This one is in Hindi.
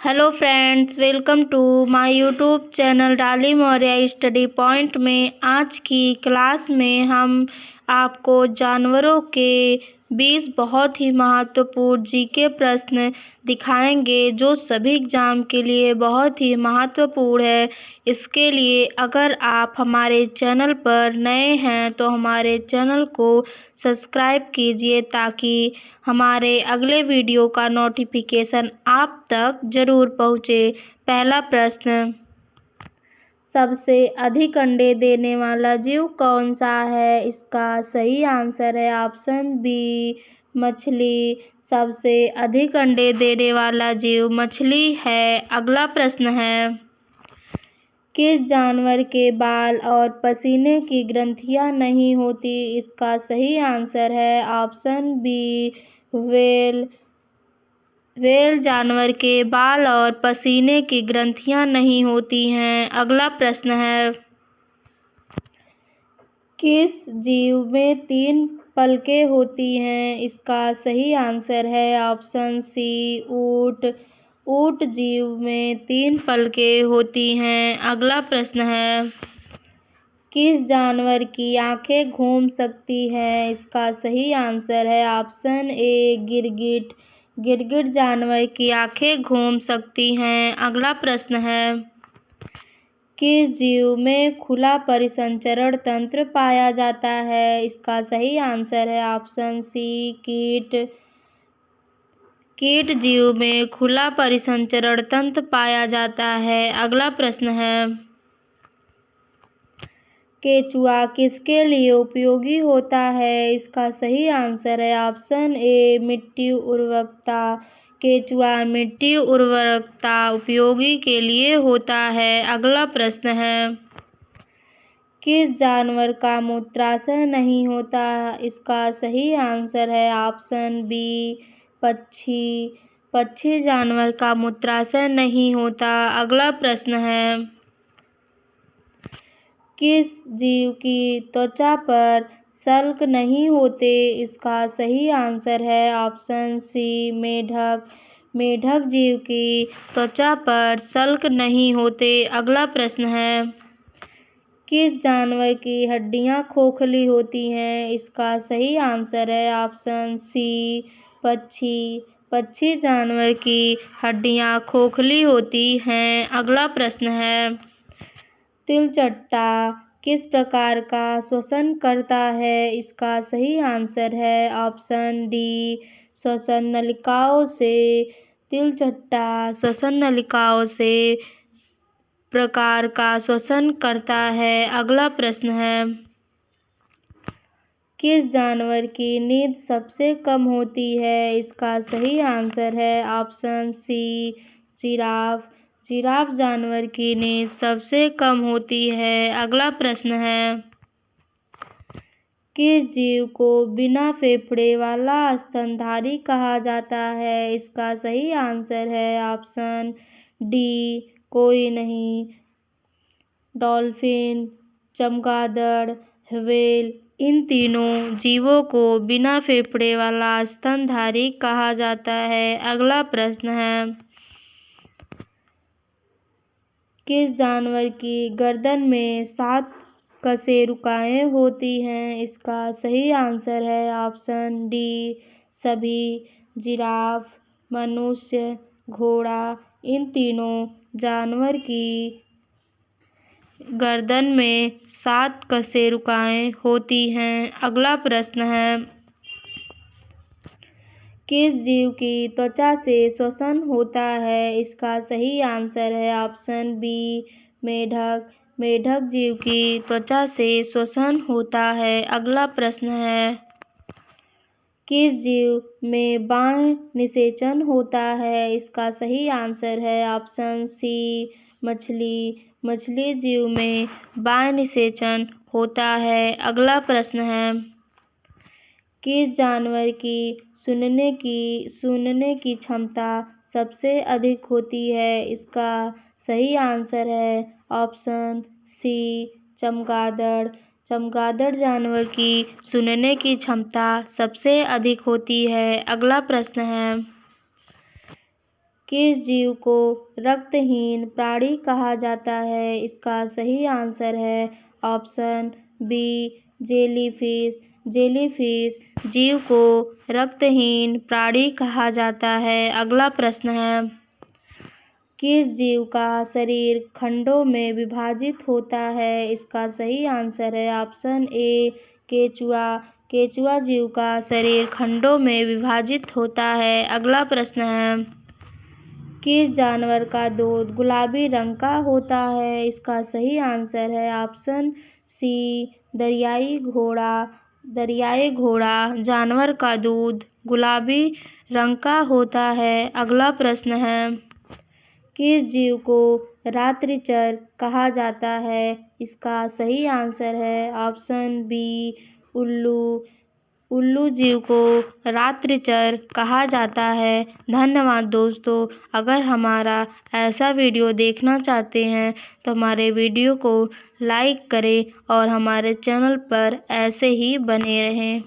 Hello friends, welcome to my YouTube channel Dolly Maurya study point में। आज की क्लास में हम आपको जानवरों के 20 बहुत ही महत्वपूर्ण जीके प्रश्न दिखाएंगे जो सभी एग्जाम के लिए बहुत ही महत्वपूर्ण है। इसके लिए अगर आप हमारे चैनल पर नए हैं तो हमारे चैनल को सब्सक्राइब कीजिए ताकि हमारे अगले वीडियो का नोटिफिकेशन आप तक जरूर पहुँचे। पहला प्रश्न, सबसे अधिक अंडे देने वाला जीव कौन सा है? इसका सही आंसर है ऑप्शन बी, मछली। सबसे अधिक अंडे देने वाला जीव मछली है। अगला प्रश्न है, किस जानवर के बाल और पसीने की ग्रंथियां नहीं होती? इसका सही आंसर है ऑप्शन बी, व्हेल। व्हेल जानवर के बाल और पसीने की ग्रंथियां नहीं होती हैं। अगला प्रश्न है, किस जीव में 3 पलकें होती हैं? इसका सही आंसर है ऑप्शन सी, ऊंट। ऊंट जीव में 3 पलकें होती हैं। अगला प्रश्न है, किस जानवर की आंखें घूम सकती हैं? इसका सही आंसर है ऑप्शन ए, गिरगिट। गिरगिट जानवर की आंखें घूम सकती हैं। अगला प्रश्न है, किस जीव में खुला परिसंचरण तंत्र पाया जाता है? इसका सही आंसर है ऑप्शन सी, कीट। कीट जीव में खुला परिसंचरण तंत्र पाया जाता है। अगला प्रश्न है, केचुआ किसके लिए उपयोगी होता है? इसका सही आंसर है ऑप्शन ए, मिट्टी उर्वरकता। केचुआ मिट्टी उर्वरकता उपयोगी के लिए होता है। अगला प्रश्न है, किस जानवर का मूत्राशय नहीं होता? इसका सही आंसर है ऑप्शन बी, पक्षी। पक्षी जानवर का मूत्राशय नहीं होता। अगला प्रश्न है, किस जीव की त्वचा पर शल्क नहीं होते? इसका सही आंसर है ऑप्शन सी, मेढक। मेढक जीव की त्वचा पर शल्क नहीं होते। अगला प्रश्न है, किस जानवर की हड्डियां खोखली होती हैं? इसका सही आंसर है ऑप्शन सी, पक्षी। पक्षी जानवर की हड्डियां खोखली होती हैं। अगला प्रश्न है, तिलचट्टा किस प्रकार का श्वसन करता है? इसका सही आंसर है ऑप्शन डी, श्वसन नलिकाओं से। तिलचट्टा श्वसन नलिकाओं से प्रकार का श्वसन करता है। अगला प्रश्न है, किस जानवर की नींद सबसे कम होती है? इसका सही आंसर है ऑप्शन सी, जिराफ। जिराफ जानवर की नींद सबसे कम होती है। अगला प्रश्न है, किस जीव को बिना फेफड़े वाला स्तनधारी कहा जाता है? इसका सही आंसर है ऑप्शन डी, कोई नहीं। डॉल्फिन, चमगादड़, व्हेल इन तीनों जीवों को बिना फेफड़े वाला स्तनधारी कहा जाता है। अगला प्रश्न है, किस जानवर की गर्दन में 7 कशेरुकाएं होती हैं? इसका सही आंसर है ऑप्शन डी, सभी। जिराफ, मनुष्य, घोड़ा इन तीनों जानवर की गर्दन में 7 कशेरुकाएं होती हैं। अगला प्रश्न है, किस जीव की त्वचा से श्वसन होता है? इसका सही आंसर है ऑप्शन बी, मेढक। मेढक जीव की त्वचा से श्वसन होता है। अगला प्रश्न है, किस जीव में बाह्य निषेचन होता है? इसका सही आंसर है ऑप्शन सी, मछली। मछली जीव में बाह्य निषेचन होता है। अगला प्रश्न है, किस जानवर की सूंघने की क्षमता सबसे अधिक होती है? इसका सही आंसर है ऑप्शन सी, चमगादड़। चमगादड़ जानवर की सूंघने की क्षमता सबसे अधिक होती है। अगला प्रश्न है, किस जीव को रक्तहीन प्राणी कहा जाता है? इसका सही आंसर है ऑप्शन बी जेलीफिश। जेलीफिश जीव को रक्तहीन प्राणी कहा जाता है। अगला प्रश्न है, किस जीव का शरीर खंडों में विभाजित होता है? इसका सही आंसर है ऑप्शन ए केचुआ। केचुआ जीव का शरीर खंडों में विभाजित होता है। अगला प्रश्न है, किस जानवर का दूध गुलाबी रंग का होता है? इसका सही आंसर है ऑप्शन सी दरियाई घोड़ा। दरियाई घोड़ा जानवर का दूध गुलाबी रंग का होता है। अगला प्रश्न है, किस जीव को रात्रिचर कहा जाता है? इसका सही आंसर है ऑप्शन बी उल्लू। उल्लू जीव को रात्रिचर कहा जाता है। धन्यवाद दोस्तों। अगर हमारा ऐसा वीडियो देखना चाहते हैं तो हमारे वीडियो को लाइक करें और हमारे चैनल पर ऐसे ही बने रहें।